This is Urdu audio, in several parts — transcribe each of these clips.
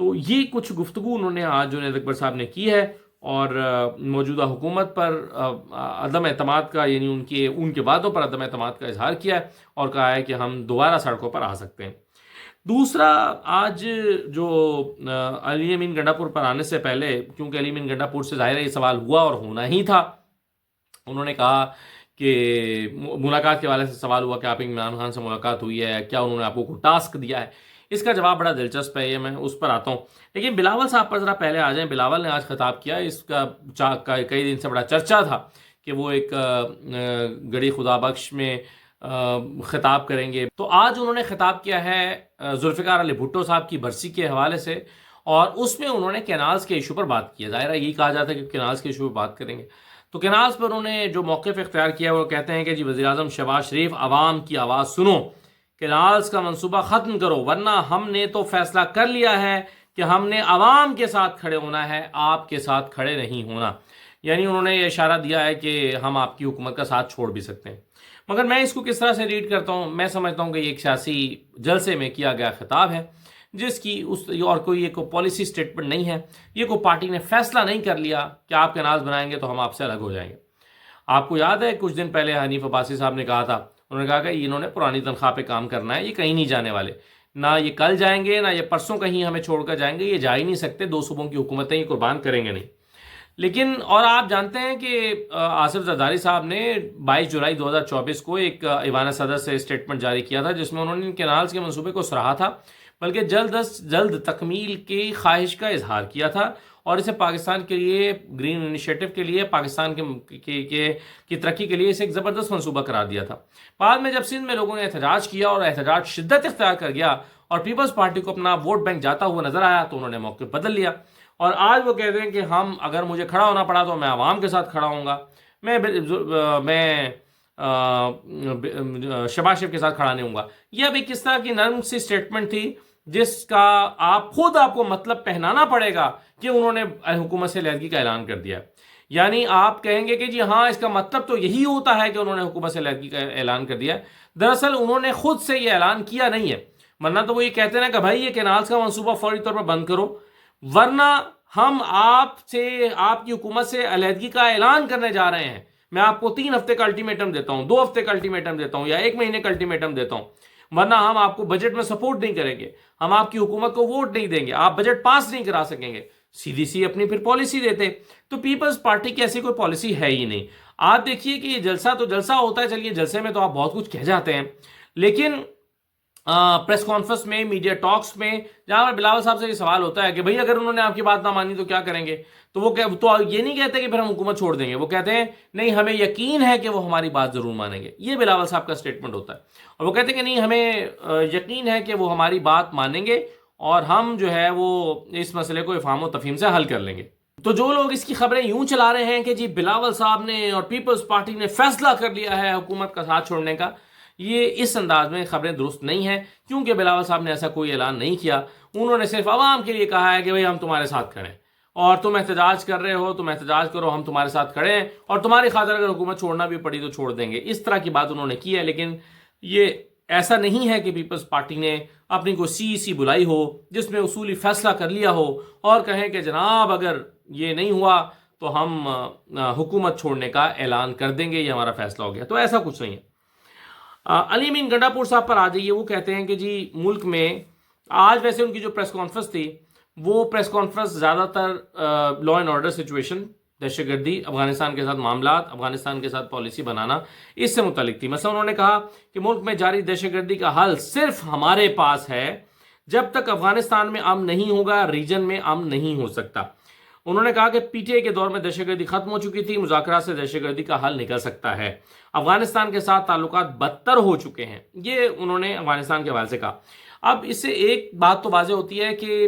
تو یہ کچھ گفتگو انہوں نے آج جنید اکبر صاحب نے کی ہے، اور موجودہ حکومت پر عدم اعتماد کا، یعنی ان کے وعدوں پر عدم اعتماد کا اظہار کیا ہے، اور کہا ہے کہ ہم دوبارہ سڑکوں پر آ سکتے ہیں۔ دوسرا، آج جو علی امین گنڈا پور پر آنے سے پہلے، کیونکہ علی امین گنڈا پور سے ظاہر ہے یہ سوال ہوا اور ہونا ہی تھا، انہوں نے کہا کہ ملاقات کے حوالے سے سوال ہوا کہ آپ عمران خان سے ملاقات ہوئی ہے کیا، انہوں نے آپ کو ٹاسک دیا ہے؟ اس کا جواب بڑا دلچسپ ہے، یہ میں اس پر آتا ہوں، لیکن بلاول صاحب پر ذرا پہلے آ جائیں۔ بلاول نے آج خطاب کیا، اس کا کئی دن سے بڑا چرچا تھا کہ وہ ایک گڑی خدا بخش میں خطاب کریں گے، تو آج انہوں نے خطاب کیا ہے ذوالفقار علی بھٹو صاحب کی برسی کے حوالے سے، اور اس میں انہوں نے کینالز کے ایشو پر بات کی ہے۔ ظاہر ہے یہی کہا جاتا ہے کہ کینالز کے ایشو پر بات کریں گے، تو کینالز پر انہوں نے جو موقف اختیار کیا وہ کہتے ہیں کہ جی وزیر اعظم شہباز شریف، عوام کی آواز سنو، کینالز کا منصوبہ ختم کرو، ورنہ ہم نے تو فیصلہ کر لیا ہے کہ ہم نے عوام کے ساتھ کھڑے ہونا ہے، آپ کے ساتھ کھڑے نہیں ہونا۔ یعنی انہوں نے یہ اشارہ دیا ہے کہ ہم آپ کی حکومت کا ساتھ چھوڑ بھی سکتے ہیں۔ مگر میں اس کو کس طرح سے ریڈ کرتا ہوں، میں سمجھتا ہوں کہ یہ ایک سیاسی جلسے میں کیا گیا خطاب ہے، جس کی اور کوئی ایک پالیسی سٹیٹمنٹ نہیں ہے، یہ کوئی پارٹی نے فیصلہ نہیں کر لیا کہ آپ کینالز بنائیں گے تو ہم آپ سے الگ ہو جائیں گے۔ آپ کو یاد ہے کچھ دن پہلے حنیف عباسی صاحب نے کہا تھا، انہوں نے کہا کہ انہوں نے پرانی تنخواہ پہ کام کرنا ہے، یہ کہیں نہیں جانے والے، نہ یہ کل جائیں گے، نہ یہ پرسوں کہیں ہمیں چھوڑ کر جائیں گے، یہ جا ہی نہیں سکتے، دو صوبوں کی حکومتیں یہ قربان کریں گے نہیں۔ لیکن اور آپ جانتے ہیں کہ آصف زرداری صاحب نے 22 جولائی 2024 کو ایک ایوان صدر سے اسٹیٹمنٹ جاری کیا تھا، جس میں انہوں نے کینالز کے منصوبے کو سراہا تھا، بلکہ جلد از جلد تکمیل کی خواہش کا اظہار کیا تھا، اور اسے پاکستان کے لیے، گرین انیشیٹو کے لیے، پاکستان کی ترقی کے لیے اسے ایک زبردست منصوبہ قرار دیا تھا۔ بعد میں جب سندھ میں لوگوں نے احتجاج کیا اور احتجاج شدت اختیار کر گیا اور پیپلز پارٹی کو اپنا ووٹ بینک جاتا ہوا نظر آیا، تو انہوں نے موقف بدل لیا، اور آج وہ کہتے ہیں کہ ہم، اگر مجھے کھڑا ہونا پڑا تو میں عوام کے ساتھ کھڑا ہوں گا، میں شہباز شریف کے ساتھ کھڑا نہیں ہوں گا۔ یہ اب ایک کس طرح کی نرم سی اسٹیٹمنٹ تھی جس کا آپ کو مطلب پہنانا پڑے گا کہ انہوں نے حکومت سے علیحدگی کا اعلان کر دیا ہے۔ یعنی آپ کہیں گے کہ جی ہاں، اس کا مطلب تو یہی ہوتا ہے کہ انہوں نے حکومت سے علیحدگی کا اعلان کر دیا ہے۔ دراصل انہوں نے خود سے یہ اعلان کیا نہیں ہے، ورنہ تو وہ یہ کہتے ہیں نا کہ بھائی یہ کینالز کا منصوبہ فوری طور پر بند کرو، ورنہ ہم آپ کی حکومت سے علیحدگی کا اعلان کرنے جا رہے ہیں۔ میں آپ کو 3 ہفتے کا الٹیمیٹم دیتا ہوں، 2 ہفتے کا الٹیمیٹم دیتا ہوں، یا 1 مہینے کا الٹیمیٹم دیتا ہوں، ورنہ ہم آپ کو بجٹ میں سپورٹ نہیں کریں گے، ہم آپ کی حکومت کو ووٹ نہیں دیں گے، آپ بجٹ پاس نہیں کرا سکیں گے۔ سیدھی سی اپنی پھر پالیسی دیتے۔ تو پیپلز پارٹی کی ایسی کوئی پالیسی ہے ہی نہیں۔ آپ دیکھیے کہ یہ جلسہ تو جلسہ ہوتا ہے، چلیے جلسے میں تو آپ بہت کچھ کہہ جاتے ہیں، لیکن پریس کانفرنس میں، میڈیا ٹاکس میں، جہاں پر بلاول صاحب سے یہ سوال ہوتا ہے کہ بھئی اگر انہوں نے آپ کی بات نہ مانی تو کیا کریں گے، تو وہ یہ نہیں کہتے کہ پھر ہم حکومت چھوڑ دیں گے، وہ کہتے ہیں نہیں، ہمیں یقین ہے کہ وہ ہماری بات ضرور مانیں گے۔ یہ بلاول صاحب کا سٹیٹمنٹ ہوتا ہے، اور وہ کہتے ہیں کہ نہیں، ہمیں یقین ہے کہ وہ ہماری بات مانیں گے، اور ہم جو ہے وہ اس مسئلے کو افہام و تفہیم سے حل کر لیں گے۔ تو جو لوگ اس کی خبریں یوں چلا رہے ہیں کہ جی بلاول صاحب نے اور پیپلز پارٹی نے فیصلہ کر لیا ہے حکومت کا ساتھ چھوڑنے کا، یہ اس انداز میں خبریں درست نہیں ہیں، کیونکہ بلاول صاحب نے ایسا کوئی اعلان نہیں کیا۔ انہوں نے صرف عوام کے لیے کہا ہے کہ بھئی ہم تمہارے ساتھ کھڑے ہیں، اور تم احتجاج کر رہے ہو، تم احتجاج کرو، ہم تمہارے ساتھ کھڑے ہیں، اور تمہاری خاطر اگر حکومت چھوڑنا بھی پڑی تو چھوڑ دیں گے۔ اس طرح کی بات انہوں نے کی ہے، لیکن یہ ایسا نہیں ہے کہ پیپلز پارٹی نے اپنی کوئی سی بلائی ہو جس میں اصولی فیصلہ کر لیا ہو اور کہیں کہ جناب اگر یہ نہیں ہوا تو ہم حکومت چھوڑنے کا اعلان کر دیں گے، یہ ہمارا فیصلہ ہو گیا۔ تو ایسا کچھ نہیں ہے۔ علی امین گنڈا پور صاحب پر آ جائیے۔ وہ کہتے ہیں کہ جی ملک میں آج، ویسے ان کی جو پریس کانفرنس تھی، وہ پریس کانفرنس زیادہ تر لا اینڈ آرڈر سچویشن، دہشت گردی، افغانستان کے ساتھ معاملات، افغانستان کے ساتھ پالیسی بنانا، اس سے متعلق تھی۔ مثلا انہوں نے کہا کہ ملک میں جاری دہشت گردی کا حل صرف ہمارے پاس ہے، جب تک افغانستان میں امن نہیں ہوگا ریجن میں امن نہیں ہو سکتا۔ انہوں نے کہا کہ پی ٹی آئی کے دور میں دہشت گردی ختم ہو چکی تھی، مذاکرات سے دہشت گردی کا حل نکل سکتا ہے، افغانستان کے ساتھ تعلقات بدتر ہو چکے ہیں، یہ انہوں نے افغانستان کے حوالے سے کہا۔ اب اس سے ایک بات تو واضح ہوتی ہے کہ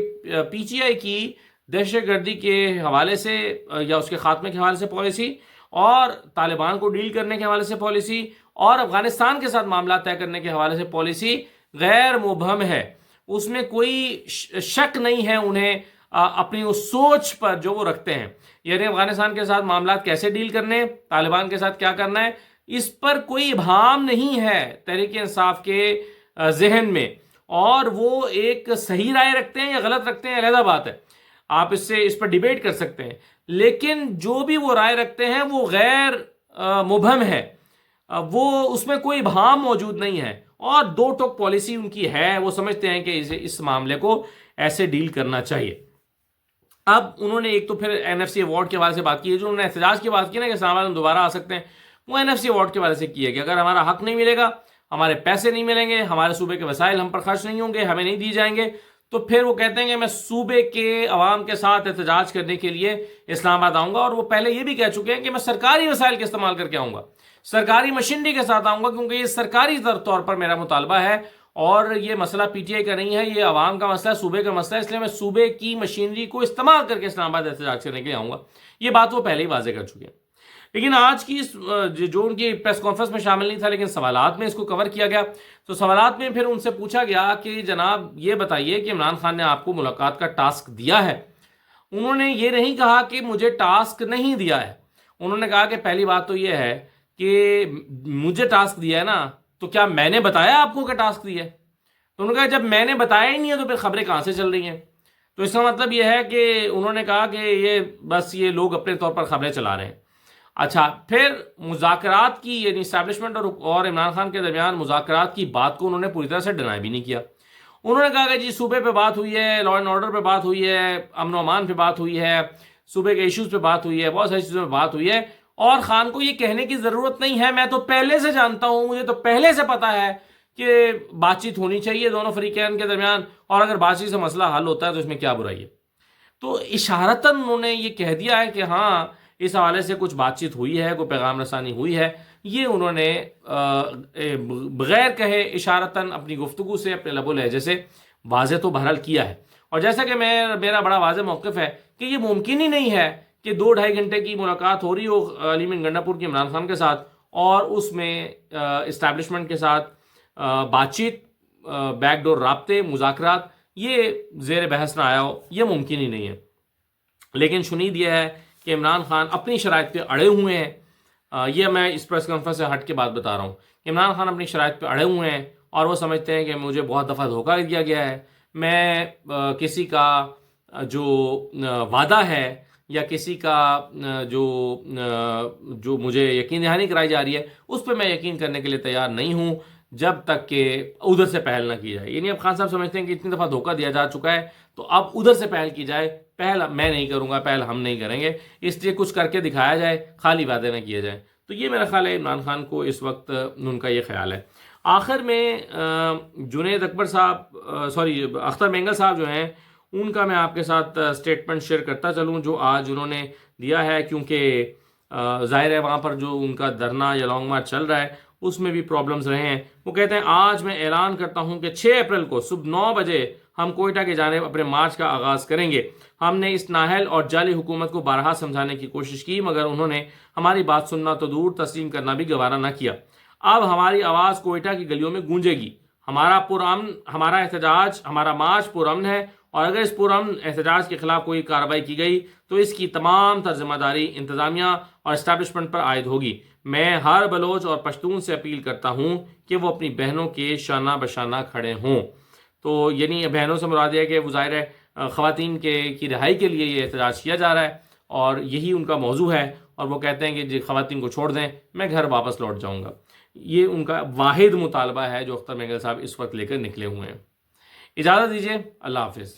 پی ٹی آئی کی دہشت گردی کے حوالے سے یا اس کے خاتمے کے حوالے سے پالیسی، اور طالبان کو ڈیل کرنے کے حوالے سے پالیسی، اور افغانستان کے ساتھ معاملات طے کرنے کے حوالے سے پالیسی غیر مبہم ہے، اس میں کوئی شک نہیں ہے انہیں اپنی اس سوچ پر جو وہ رکھتے ہیں، یعنی افغانستان کے ساتھ معاملات کیسے ڈیل کرنے، طالبان کے ساتھ کیا کرنا ہے، اس پر کوئی ابہام نہیں ہے تحریک انصاف کے ذہن میں۔ اور وہ ایک صحیح رائے رکھتے ہیں یا غلط رکھتے ہیں علیحدہ بات ہے، آپ اس پر ڈیبیٹ کر سکتے ہیں، لیکن جو بھی وہ رائے رکھتے ہیں وہ غیر مبہم ہے، وہ اس میں کوئی ابہام موجود نہیں ہے، اور دو ٹوک پالیسی ان کی ہے، وہ سمجھتے ہیں کہ اس معاملے کو ایسے ڈیل کرنا چاہیے۔ اب انہوں نے ایک تو پھر این ایف سی ایوارڈ کے حوالے سے بات کی ہے، جو انہوں نے احتجاج کی بات کی نا کہ اسلام آباد ہم دوبارہ آ سکتے ہیں، وہ این ایف سی ایوارڈ کے حوالے سے کی ہے کہ اگر ہمارا حق نہیں ملے گا، ہمارے پیسے نہیں ملیں گے، ہمارے صوبے کے وسائل ہم پر خرچ نہیں ہوں گے، ہمیں نہیں دی جائیں گے، تو پھر وہ کہتے ہیں کہ میں صوبے کے عوام کے ساتھ احتجاج کرنے کے لیے اسلام آباد آؤں گا، اور وہ پہلے یہ بھی کہہ چکے ہیں کہ میں سرکاری وسائل کا استعمال کر کے آؤں گا، سرکاری مشینری کے ساتھ آؤں گا، کیونکہ یہ سرکاری طور پر میرا مطالبہ ہے، اور یہ مسئلہ پی ٹی آئی کا نہیں ہے، یہ عوام کا مسئلہ ہے، صوبے کا مسئلہ ہے، اس لیے میں صوبے کی مشینری کو استعمال کر کے اسلام آباد احتجاج کرنے کے لیے آؤں گا۔ یہ بات وہ پہلے ہی واضح کر چکے ہیں، لیکن آج کی جو ان کی پریس کانفرنس میں شامل نہیں تھا، لیکن سوالات میں اس کو کور کیا گیا، تو سوالات میں پھر ان سے پوچھا گیا کہ جناب یہ بتائیے کہ عمران خان نے آپ کو ملاقات کا ٹاسک دیا ہے؟ انہوں نے یہ نہیں کہا کہ مجھے ٹاسک نہیں دیا ہے، انہوں نے کہا کہ پہلی بات تو یہ ہے کہ مجھے ٹاسک دیا ہے نا، تو کیا میں نے بتایا آپ کو کہ ٹاسک دیا ہے؟ تو انہوں نے کہا جب میں نے بتایا ہی نہیں ہے تو پھر خبریں کہاں سے چل رہی ہیں؟ تو اس کا مطلب یہ ہے کہ انہوں نے کہا کہ یہ لوگ اپنے طور پر خبریں چلا رہے ہیں۔ اچھا، پھر مذاکرات کی، یعنی اسٹیبلشمنٹ اور عمران خان کے درمیان مذاکرات کی بات کو انہوں نے پوری طرح سے ڈینائی بھی نہیں کیا۔ انہوں نے کہا کہ جی صوبے پہ بات ہوئی ہے، لا اینڈ آرڈر پہ بات ہوئی ہے، امن و امان پہ بات ہوئی ہے، صوبے کے ایشوز پہ بات ہوئی ہے، بہت ساری چیزوں پہ بات ہوئی ہے، اور خان کو یہ کہنے کی ضرورت نہیں ہے، میں تو پہلے سے جانتا ہوں، مجھے تو پہلے سے پتا ہے کہ بات چیت ہونی چاہیے دونوں فریقین کے درمیان، اور اگر بات چیت سے مسئلہ حل ہوتا ہے تو اس میں کیا برائی ہے۔ تو اشارتاً انہوں نے یہ کہہ دیا ہے کہ ہاں اس حوالے سے کچھ بات چیت ہوئی ہے، کوئی پیغام رسانی ہوئی ہے، یہ انہوں نے بغیر کہے اشارتاً اپنی گفتگو سے، اپنے لب و لہجے سے واضح تو بہرحال کیا ہے۔ اور جیسا کہ میرا بڑا واضح موقف ہے کہ یہ ممکن ہی نہیں ہے کہ 2-2.5 گھنٹے کی ملاقات ہو رہی ہو علی مین گنڈا پور کی عمران خان کے ساتھ، اور اس میں اسٹیبلشمنٹ کے ساتھ بات چیت، بیک ڈور رابطے، مذاکرات یہ زیر بحث نہ آیا ہو، یہ ممکن ہی نہیں ہے۔ لیکن شنید یہ ہے کہ عمران خان اپنی شرائط پہ اڑے ہوئے ہیں، یہ میں اس پریس کانفرنس سے ہٹ کے بات بتا رہا ہوں کہ عمران خان اپنی شرائط پہ اڑے ہوئے ہیں، اور وہ سمجھتے ہیں کہ مجھے بہت دفعہ دھوکہ دیا گیا ہے، میں کسی کا جو وعدہ ہے یا کسی کا جو مجھے یقین دہانی کرائی جا رہی ہے اس پہ میں یقین کرنے کے لیے تیار نہیں ہوں جب تک کہ ادھر سے پہل نہ کی جائے۔ یعنی اب خان صاحب سمجھتے ہیں کہ اتنی دفعہ دھوکہ دیا جا چکا ہے تو اب ادھر سے پہل کی جائے، پہل میں نہیں کروں گا، پہل ہم نہیں کریں گے، اس لیے کچھ کر کے دکھایا جائے، خالی وعدے نہ کیے جائیں۔ تو یہ میرا خیال ہے عمران خان کو اس وقت ان کا یہ خیال ہے۔ آخر میں جنید اکبر صاحب اختر مینگل صاحب جو ہیں، ان کا میں آپ کے ساتھ سٹیٹمنٹ شیئر کرتا چلوں جو آج انہوں نے دیا ہے، کیونکہ ظاہر ہے وہاں پر جو ان کا دھرنا یا لانگ مارچ چل رہا ہے اس میں بھی پرابلمز رہے ہیں۔ وہ کہتے ہیں آج میں اعلان کرتا ہوں کہ 6 اپریل کو صبح 9 بجے ہم کوئٹہ کی جانب اپنے مارچ کا آغاز کریں گے۔ ہم نے اس نااہل اور جعلی حکومت کو بارہا سمجھانے کی کوشش کی، مگر انہوں نے ہماری بات سننا تو دور، تسلیم کرنا بھی گوارا نہ کیا۔ اب ہماری آواز کوئٹہ کی گلیوں میں گونجے گی۔ ہمارا احتجاج، ہمارا مارچ پرامن ہے، اور اگر اس پرامن احتجاج کے خلاف کوئی کارروائی کی گئی تو اس کی تمام ذمہ داری انتظامیہ اور اسٹیبلشمنٹ پر عائد ہوگی۔ میں ہر بلوچ اور پشتون سے اپیل کرتا ہوں کہ وہ اپنی بہنوں کے شانہ بشانہ کھڑے ہوں۔ تو یعنی بہنوں سے مراد ہے کہ وہ ظاہر ہے خواتین کی رہائی کے لیے یہ احتجاج کیا جا رہا ہے، اور یہی ان کا موضوع ہے، اور وہ کہتے ہیں کہ جی خواتین کو چھوڑ دیں، میں گھر واپس لوٹ جاؤں گا۔ یہ ان کا واحد مطالبہ ہے جو اختر مینگل صاحب اس وقت لے کر نکلے ہوئے ہیں۔ اجازت دیجیے، اللہ حافظ۔